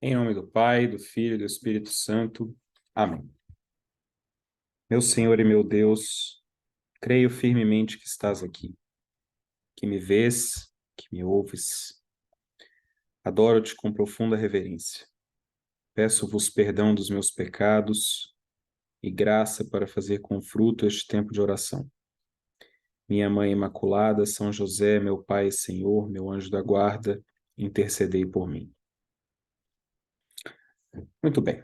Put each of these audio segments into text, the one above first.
Em nome do Pai, do Filho e do Espírito Santo. Amém. Meu Senhor e meu Deus, creio firmemente que estás aqui, que me vês, que me ouves. Adoro-te com profunda reverência. Peço-vos perdão dos meus pecados e graça para fazer com fruto este tempo de oração. Minha Mãe Imaculada, São José, meu Pai e Senhor, meu anjo da guarda, intercedei por mim. Muito bem.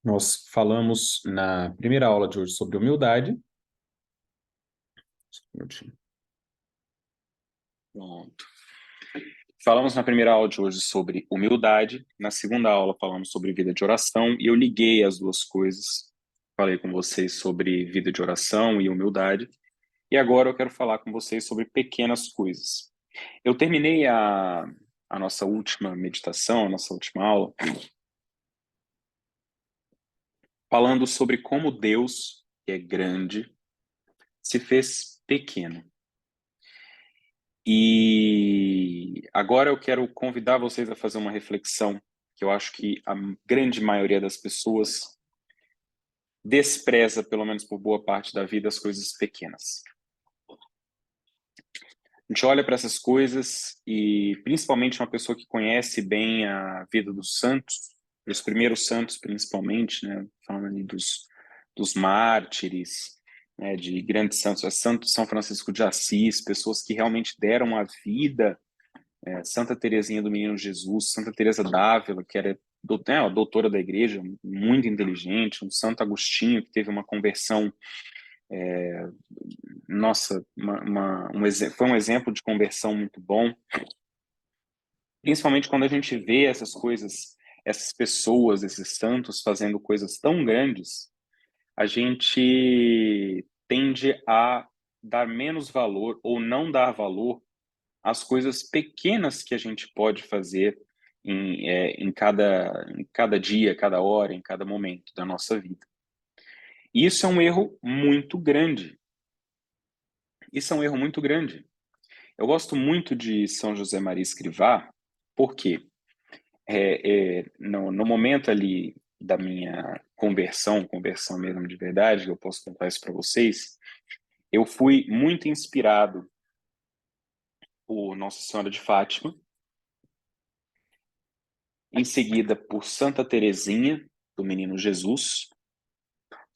Nós falamos na primeira aula de hoje sobre humildade. Só um minutinho. Pronto. Falamos na primeira aula de hoje sobre humildade, na segunda aula falamos sobre vida de oração, e eu liguei as duas coisas. Falei com vocês sobre vida de oração e humildade, e agora eu quero falar com vocês sobre pequenas coisas. Eu terminei a nossa última meditação, a nossa última aula, falando sobre como Deus, que é grande, se fez pequeno. E agora eu quero convidar vocês a fazer uma reflexão que eu acho que a grande maioria das pessoas despreza, pelo menos por boa parte da vida, as coisas pequenas. A gente olha para essas coisas e, principalmente, uma pessoa que conhece bem a vida dos santos, dos primeiros santos, principalmente, né, falando ali dos mártires, né, de grandes santos, Santo São Francisco de Assis, pessoas que realmente deram a vida, Santa Teresinha do Menino Jesus, Santa Teresa d'Ávila, que era a doutora da igreja, muito inteligente, um Santo Agostinho, que teve uma conversão, nossa, foi um exemplo de conversão muito bom, principalmente quando a gente vê essas coisas, essas pessoas, esses santos fazendo coisas tão grandes, a gente tende a dar menos valor ou não dar valor às coisas pequenas que a gente pode fazer em cada dia, cada hora, em cada momento da nossa vida. E isso é um erro muito grande. Isso é um erro muito grande. Eu gosto muito de São José Maria Escrivá, porque no momento ali da minha conversão mesmo de verdade, eu posso contar isso para vocês, eu fui muito inspirado por Nossa Senhora de Fátima, em seguida por Santa Teresinha, do Menino Jesus,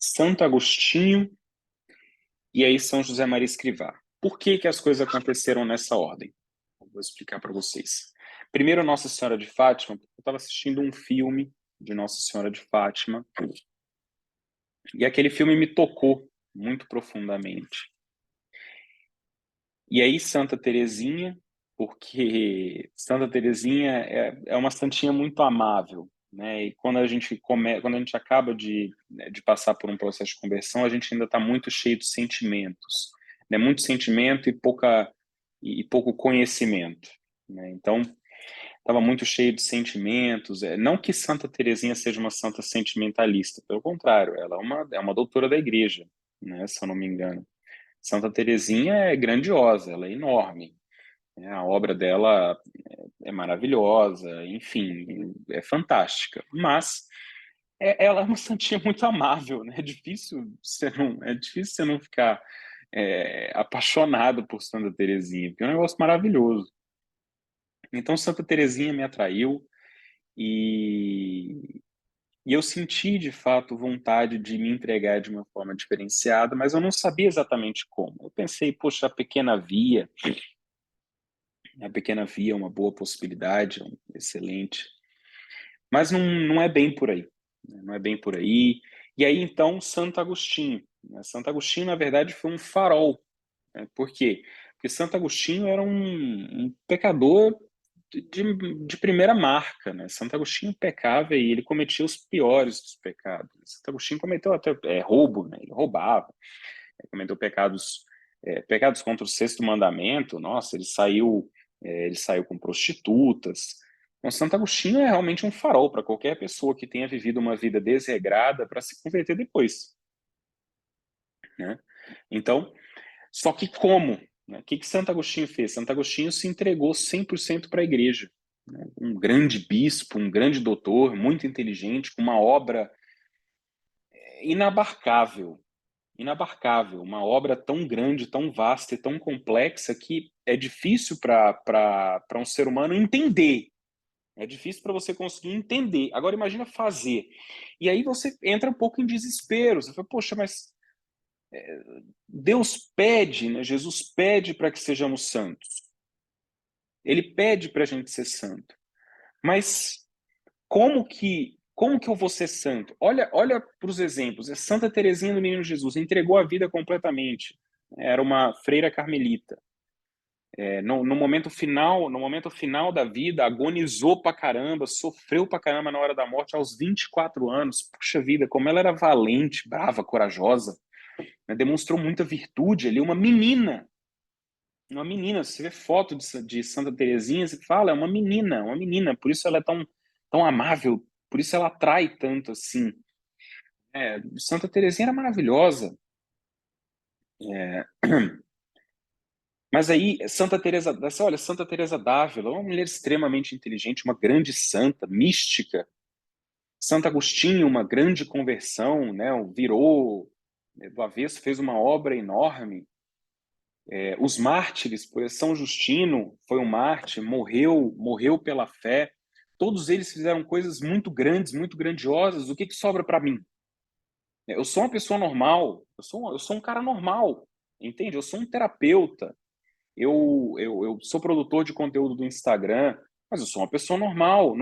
Santo Agostinho e aí São José Maria Escrivá. Por que que as coisas aconteceram nessa ordem? Eu vou explicar para vocês. Primeiro, Nossa Senhora de Fátima, eu estava assistindo um filme de Nossa Senhora de Fátima e aquele filme me tocou muito profundamente. E aí Santa Teresinha, porque Santa Teresinha é uma santinha muito amável, né? E quando a gente acaba de passar por um processo de conversão, a gente ainda está muito cheio de sentimentos, né? Muito sentimento e pouco conhecimento, né? Então estava muito cheio de sentimentos. Não que Santa Teresinha seja uma santa sentimentalista, pelo contrário, ela é uma doutora da igreja, né? Se eu não me engano. Santa Teresinha é grandiosa, ela é enorme, né? A obra dela é maravilhosa, enfim, é fantástica. Mas ela é uma santinha muito amável, né? É difícil você não ficar apaixonado por Santa Teresinha, porque é um negócio maravilhoso. Então Santa Teresinha me atraiu e e eu senti, de fato, vontade de me entregar de uma forma diferenciada, mas eu não sabia exatamente como. Eu pensei, poxa, a pequena via é uma boa possibilidade, excelente. Mas não é bem por aí, né? Não é bem por aí. E aí, então, Santo Agostinho, né? Santo Agostinho, na verdade, foi um farol, né? Por quê? Porque Santo Agostinho era um pecador de primeira marca, né? Santo Agostinho pecava e ele cometia os piores dos pecados. Santo Agostinho cometeu até roubo, né? Ele roubava, cometeu pecados contra o sexto mandamento. Nossa, ele saiu com prostitutas. Então, Santo Agostinho é realmente um farol para qualquer pessoa que tenha vivido uma vida desregrada para se converter depois, né? Então, só que como? Né? O que Santo Agostinho fez? Santo Agostinho se entregou 100% para a igreja. um grande bispo, um grande doutor, muito inteligente, com uma obra inabarcável, inabarcável, uma obra tão grande, tão vasta e tão complexa que é difícil para um ser humano entender. É difícil para você conseguir entender. Agora imagina fazer. E aí você entra um pouco em desespero. Você fala, poxa, mas Deus pede, né? Jesus pede para que sejamos santos. Ele pede para a gente ser santo. Mas como que eu vou ser santo? Olha para os exemplos. Santa Teresinha do Menino Jesus entregou a vida completamente. Era uma freira carmelita. No momento final da vida, agonizou pra caramba, sofreu pra caramba na hora da morte aos 24 anos. Puxa vida, como ela era valente, brava, corajosa, né? Demonstrou muita virtude ali, uma menina. Você vê foto de Santa Teresinha, você fala, é uma menina, por isso ela é tão amável, por isso ela atrai tanto assim. Santa Teresinha era maravilhosa. É, mas aí, Santa Teresa d'Ávila, uma mulher extremamente inteligente, uma grande santa, mística. Santo Agostinho, uma grande conversão, né? Virou do avesso, fez uma obra enorme. Os mártires, por exemplo, São Justino foi um mártir, morreu pela fé. Todos eles fizeram coisas muito grandes, muito grandiosas. O que sobra para mim? Eu sou uma pessoa normal, eu sou um cara normal, entende? Eu sou um terapeuta. Eu sou produtor de conteúdo do Instagram, mas eu sou uma pessoa normal.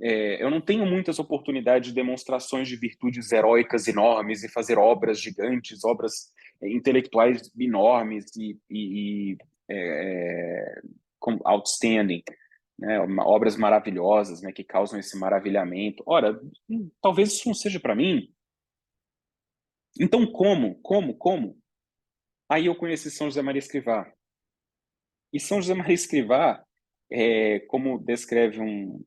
Eu não tenho muitas oportunidades de demonstrações de virtudes heróicas enormes e fazer obras gigantes, obras intelectuais enormes outstanding, né? Obras maravilhosas, né? Que causam esse maravilhamento. Ora, talvez isso não seja para mim. Então, como? Aí eu conheci São José Maria Escrivá. E São José Maria Escrivá, como descreve um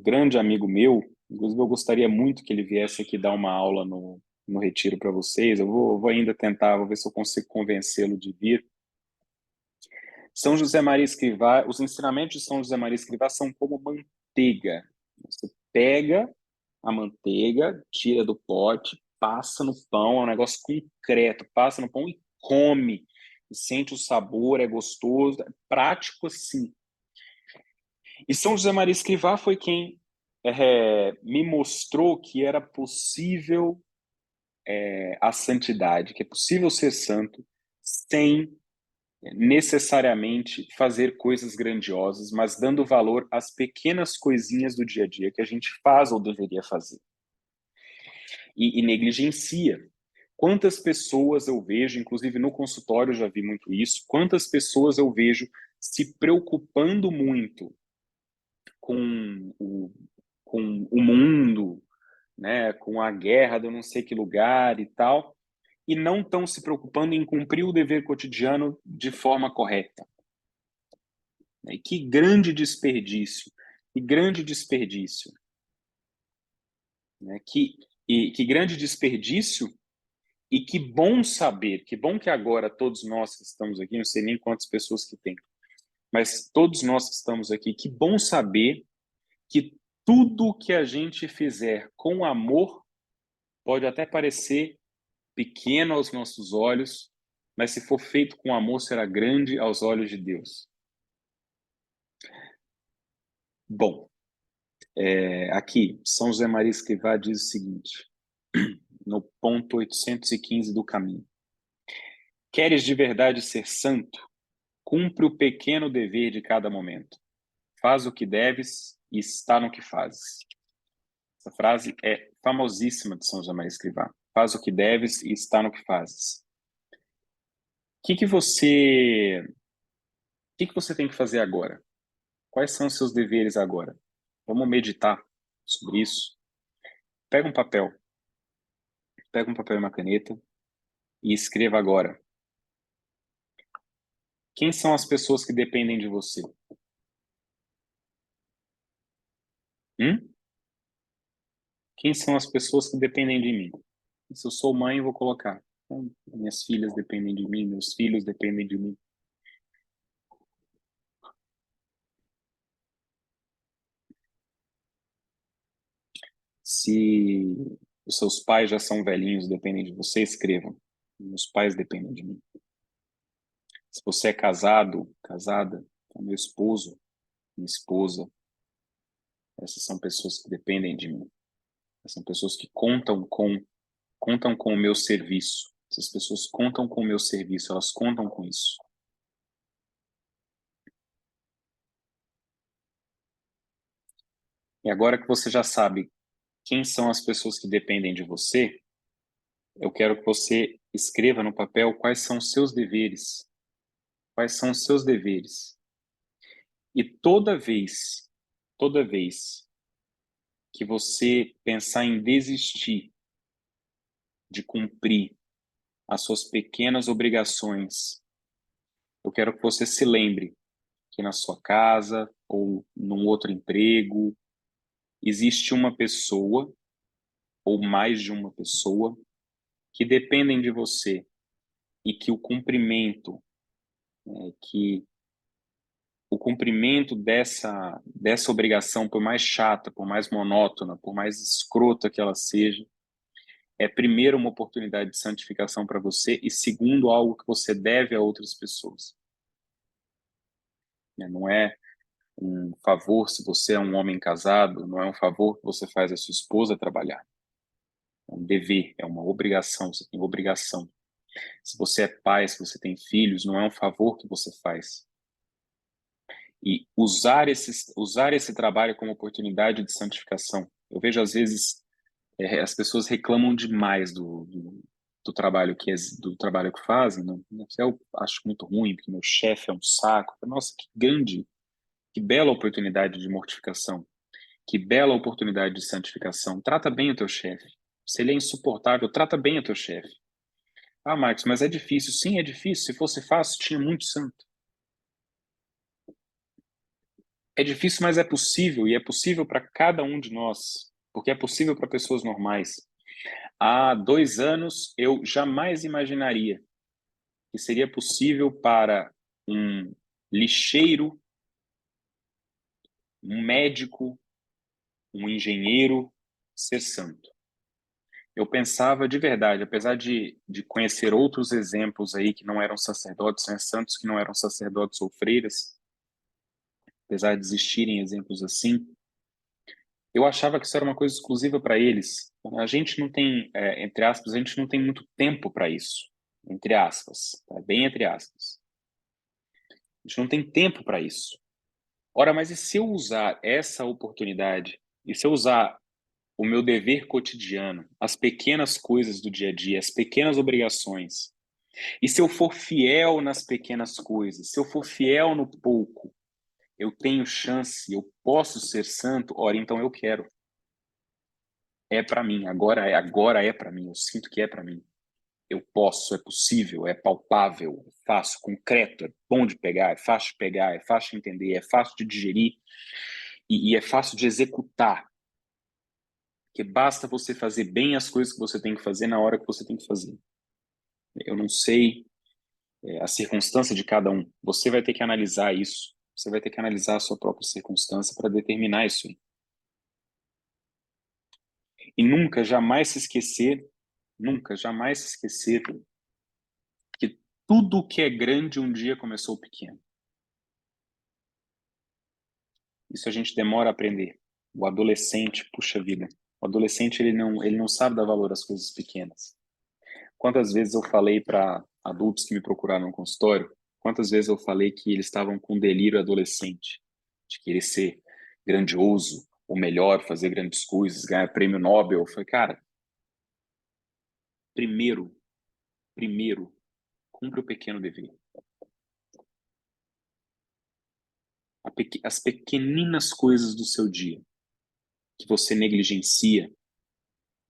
grande amigo meu, inclusive eu gostaria muito que ele viesse aqui dar uma aula no retiro para vocês. Eu vou ainda tentar, vou ver se eu consigo convencê-lo de vir. São José Maria Escrivá, os ensinamentos de São José Maria Escrivá são como manteiga. Você pega a manteiga, tira do pote, passa no pão, é um negócio concreto, passa no pão e come. E sente o sabor, é gostoso, é prático assim. E São José Maria Escrivá foi quem me mostrou que era possível a santidade, que é possível ser santo sem necessariamente fazer coisas grandiosas, mas dando valor às pequenas coisinhas do dia a dia que a gente faz ou deveria fazer. E negligencia. Quantas pessoas eu vejo, inclusive no consultório eu já vi muito isso, quantas pessoas eu vejo se preocupando muito com o mundo, né, com a guerra de eu não sei que lugar e tal, e não estão se preocupando em cumprir o dever cotidiano de forma correta. E que grande desperdício, que grande desperdício, né? Que grande desperdício e que bom saber, que bom que agora todos nós que estamos aqui, não sei nem quantas pessoas que tem, mas todos nós que estamos aqui, que bom saber que tudo que a gente fizer com amor pode até parecer pequeno aos nossos olhos, mas se for feito com amor, será grande aos olhos de Deus. Bom, aqui, São José Maria Escrivá diz o seguinte, no ponto 815 do caminho. Queres de verdade ser santo? Cumpre o pequeno dever de cada momento. Faz o que deves e está no que fazes. Essa frase é famosíssima de São José Maria Escrivá. Faz o que deves e está no que fazes. O que você tem que fazer agora? Quais são os seus deveres agora? Vamos meditar sobre isso. Pega um papel, e uma caneta e escreva agora. Quem são as pessoas que dependem de você? Hum? Quem são as pessoas que dependem de mim? Se eu sou mãe, eu vou colocar. Então, minhas filhas dependem de mim, meus filhos dependem de mim. Se os seus pais já são velhinhos, dependem de você, escrevam. Meus pais dependem de mim. Se você é casado, casada, meu esposo, minha esposa, essas são pessoas que dependem de mim. Essas são pessoas que contam com o meu serviço. Essas pessoas contam com o meu serviço, elas contam com isso. E agora que você já sabe quem são as pessoas que dependem de você, eu quero que você escreva no papel quais são os seus deveres. Quais são os seus deveres? E toda vez que você pensar em desistir de cumprir as suas pequenas obrigações, eu quero que você se lembre que na sua casa ou num outro emprego existe uma pessoa ou mais de uma pessoa que dependem de você e que que o cumprimento dessa obrigação, por mais chata, por mais monótona, por mais escrota que ela seja, é primeiro uma oportunidade de santificação para você e segundo algo que você deve a outras pessoas. Não é um favor se você é um homem casado, não é um favor que você faz a sua esposa trabalhar. É um dever, é uma obrigação, você tem obrigação. Se você é pai, se você tem filhos, não é um favor que você faz. E usar esse trabalho como oportunidade de santificação. Eu vejo, às vezes, as pessoas reclamam demais do trabalho do trabalho que fazem. Não, eu acho muito ruim, porque meu chefe é um saco. Nossa, que grande, que bela oportunidade de mortificação. Que bela oportunidade de santificação. Trata bem o teu chefe. Se ele é insuportável, trata bem o teu chefe. Ah, Marcos, mas é difícil. Sim, é difícil. Se fosse fácil, tinha muito santo. É difícil, mas é possível, e é possível para cada um de nós, porque é possível para pessoas normais. Há 2 anos, eu jamais imaginaria que seria possível para um lixeiro, um médico, um engenheiro ser santo. Eu pensava de verdade, apesar de conhecer outros exemplos aí que não eram sacerdotes, né, santos que não eram sacerdotes ou freiras, apesar de existirem exemplos assim, eu achava que isso era uma coisa exclusiva para eles. A gente não tem, entre aspas, a gente não tem muito tempo para isso. Entre aspas, tá? Bem entre aspas. A gente não tem tempo para isso. Ora, mas e se eu usar essa oportunidade? E se eu usar o meu dever cotidiano, as pequenas coisas do dia a dia, as pequenas obrigações? E se eu for fiel nas pequenas coisas? Se eu for fiel no pouco, eu tenho chance, eu posso ser santo? Ora, então eu quero. É para mim, agora é para mim, eu sinto que é para mim. Eu posso, é possível, é palpável, é fácil, concreto, é bom de pegar, é fácil de entender, é fácil de digerir e é fácil de executar. Porque basta você fazer bem as coisas que você tem que fazer na hora que você tem que fazer. Eu não sei a circunstância de cada um. Você vai ter que analisar isso. Você vai ter que analisar a sua própria circunstância para determinar isso aí. E nunca, jamais se esquecer que tudo que é grande um dia começou pequeno. Isso a gente demora a aprender. O adolescente, puxa vida, o adolescente ele não sabe dar valor às coisas pequenas. Quantas vezes eu falei para adultos que me procuraram no consultório, quantas vezes eu falei que eles estavam com delírio adolescente, de querer ser grandioso, o melhor, fazer grandes coisas, ganhar prêmio Nobel. Eu falei, cara, primeiro, primeiro, cumpre o pequeno dever. As pequeninas coisas do seu dia que você negligencia.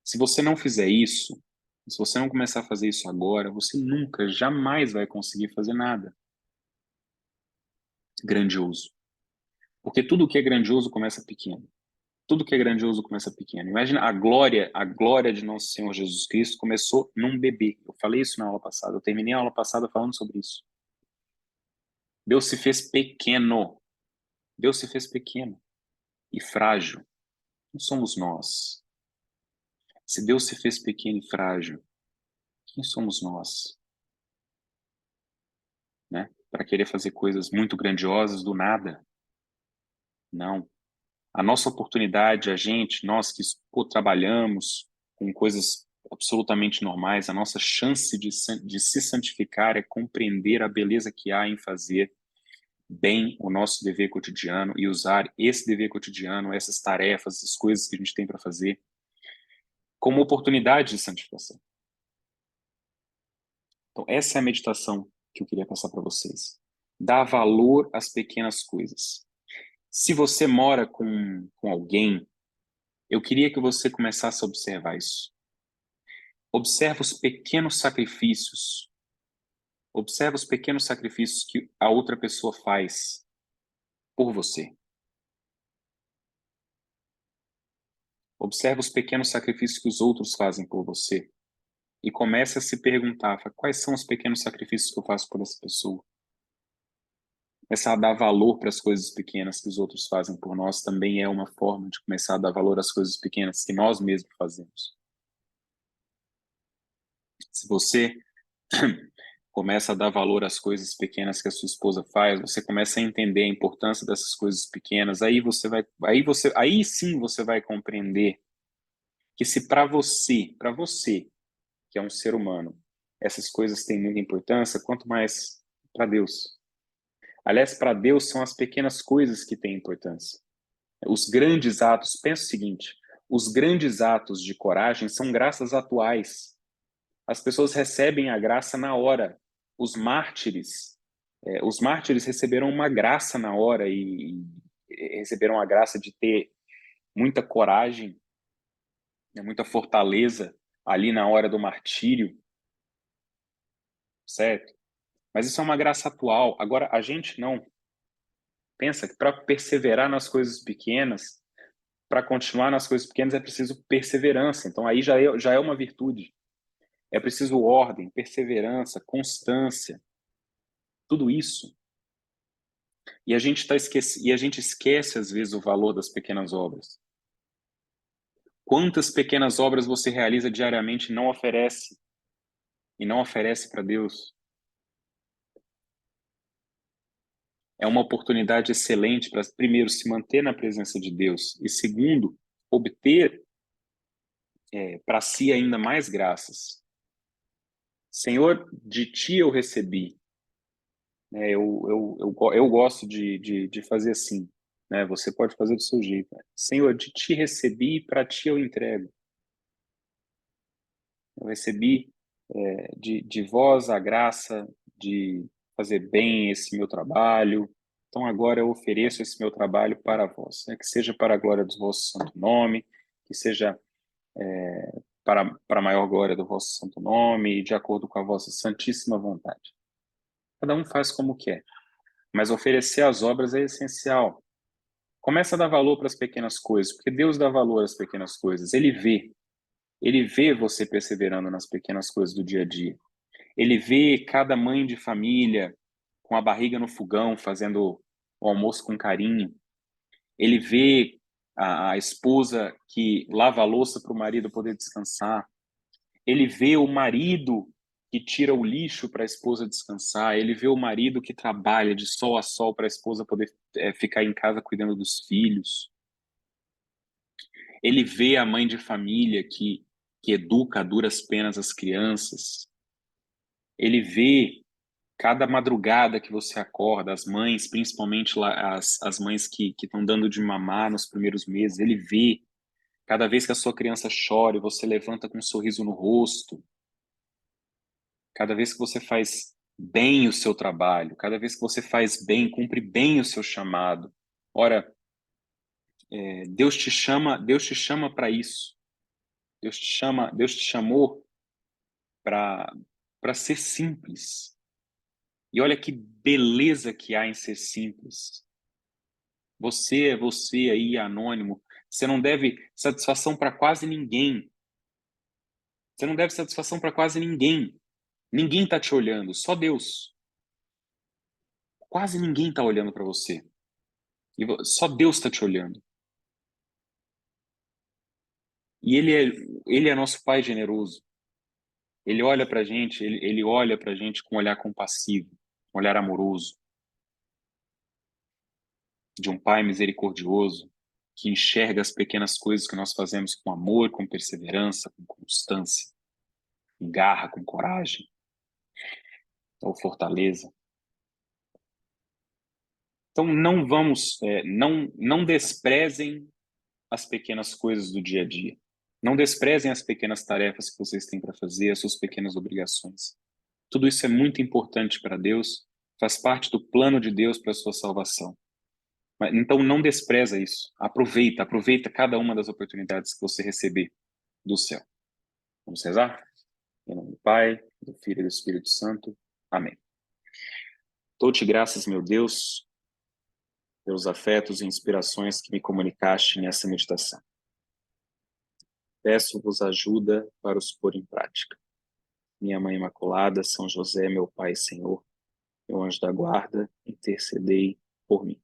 Se você não fizer isso, se você não começar a fazer isso agora, você nunca, jamais vai conseguir fazer nada grandioso. Porque tudo que é grandioso começa pequeno. Tudo que é grandioso começa pequeno. Imagina a glória de nosso Senhor Jesus Cristo começou num bebê. Eu falei isso na aula passada, eu terminei a aula passada falando sobre isso. Deus se fez pequeno. Deus se fez pequeno e frágil. Não somos nós. Se Deus se fez pequeno e frágil, quem somos nós, né? Para querer fazer coisas muito grandiosas do nada? Não. A nossa oportunidade, nós que pô, trabalhamos com coisas absolutamente normais, a nossa chance de se santificar é compreender a beleza que há em fazer bem o nosso dever cotidiano e usar esse dever cotidiano, essas tarefas, essas coisas que a gente tem para fazer, como oportunidade de santificação. Então, essa é a meditação que eu queria passar para vocês. Dá valor às pequenas coisas. Se você mora com alguém, eu queria que você começasse a observar isso. Observa os pequenos sacrifícios. Observa os pequenos sacrifícios que a outra pessoa faz por você. Observa os pequenos sacrifícios que os outros fazem por você. E comece a se perguntar, quais são os pequenos sacrifícios que eu faço por essa pessoa? Começar a dar valor para as coisas pequenas que os outros fazem por nós também é uma forma de começar a dar valor às coisas pequenas que nós mesmos fazemos. Se você começa a dar valor às coisas pequenas que a sua esposa faz, você começa a entender a importância dessas coisas pequenas, aí sim você vai compreender que se para você, que é um ser humano, essas coisas têm muita importância, quanto mais para Deus. Aliás, para Deus são as pequenas coisas que têm importância. Os grandes atos, pensa o seguinte, os grandes atos de coragem são graças atuais. As pessoas recebem a graça na hora. Os mártires, os mártires receberam uma graça na hora e receberam a graça de ter muita coragem, né, muita fortaleza ali na hora do martírio, certo? Mas isso é uma graça atual. Agora, a gente não. Pensa que para perseverar nas coisas pequenas, para continuar nas coisas pequenas é preciso perseverança. Então aí já é uma virtude. É preciso ordem, perseverança, constância, tudo isso. E a gente esquece às vezes o valor das pequenas obras. Quantas pequenas obras você realiza diariamente e não oferece para Deus? É uma oportunidade excelente para, primeiro, se manter na presença de Deus e, segundo, obter para si ainda mais graças. Senhor, de ti eu recebi. Eu gosto de fazer assim. Né? Você pode fazer do seu jeito. Né? Senhor, de ti recebi e para ti eu entrego. Eu recebi de vós a graça de fazer bem esse meu trabalho. Então agora eu ofereço esse meu trabalho para vós. Né? Que seja para a glória do vosso santo nome, que seja para a maior glória do vosso santo nome, e de acordo com a vossa santíssima vontade. Cada um faz como quer, mas oferecer as obras é essencial. Começa a dar valor para as pequenas coisas, porque Deus dá valor às pequenas coisas. Ele vê você perseverando nas pequenas coisas do dia a dia. Ele vê cada mãe de família com a barriga no fogão, fazendo o almoço com carinho. Ele vê a esposa que lava a louça para o marido poder descansar. Ele vê o marido que tira o lixo para a esposa descansar. Ele vê o marido que trabalha de sol a sol para a esposa poder ficar em casa cuidando dos filhos. Ele vê a mãe de família que educa a duras penas as crianças. Ele vê cada madrugada que você acorda, as mães, principalmente lá, as mães que estão dando de mamar nos primeiros meses, ele vê cada vez que a sua criança chora e você levanta com um sorriso no rosto, cada vez que você faz bem o seu trabalho, cada vez que você faz bem, cumpre bem o seu chamado. Ora, Deus te chama para isso. Deus te chamou para ser simples. E olha que beleza que há em ser simples. Você é você aí, anônimo. Você não deve satisfação para quase ninguém. Você não deve satisfação para quase ninguém. Ninguém está te olhando, só Deus. Quase ninguém está olhando para você. E só Deus está te olhando. E ele é nosso Pai generoso. Ele olha para a gente, ele olha para a gente com um olhar compassivo, um olhar amoroso, de um Pai misericordioso, que enxerga as pequenas coisas que nós fazemos com amor, com perseverança, com constância, com garra, com coragem, ou fortaleza. Então não desprezem as pequenas coisas do dia a dia. Não desprezem as pequenas tarefas que vocês têm para fazer, as suas pequenas obrigações. Tudo isso é muito importante para Deus, faz parte do plano de Deus para a sua salvação. Então não despreza isso. Aproveita cada uma das oportunidades que você receber do céu. Vamos rezar? Em nome do Pai, do Filho e do Espírito Santo. Amém. Dou-te graças, meu Deus, pelos afetos e inspirações que me comunicaste nessa meditação. Peço-vos ajuda para os pôr em prática. Minha Mãe Imaculada, São José, meu Pai e Senhor, meu anjo da guarda, intercedei por mim.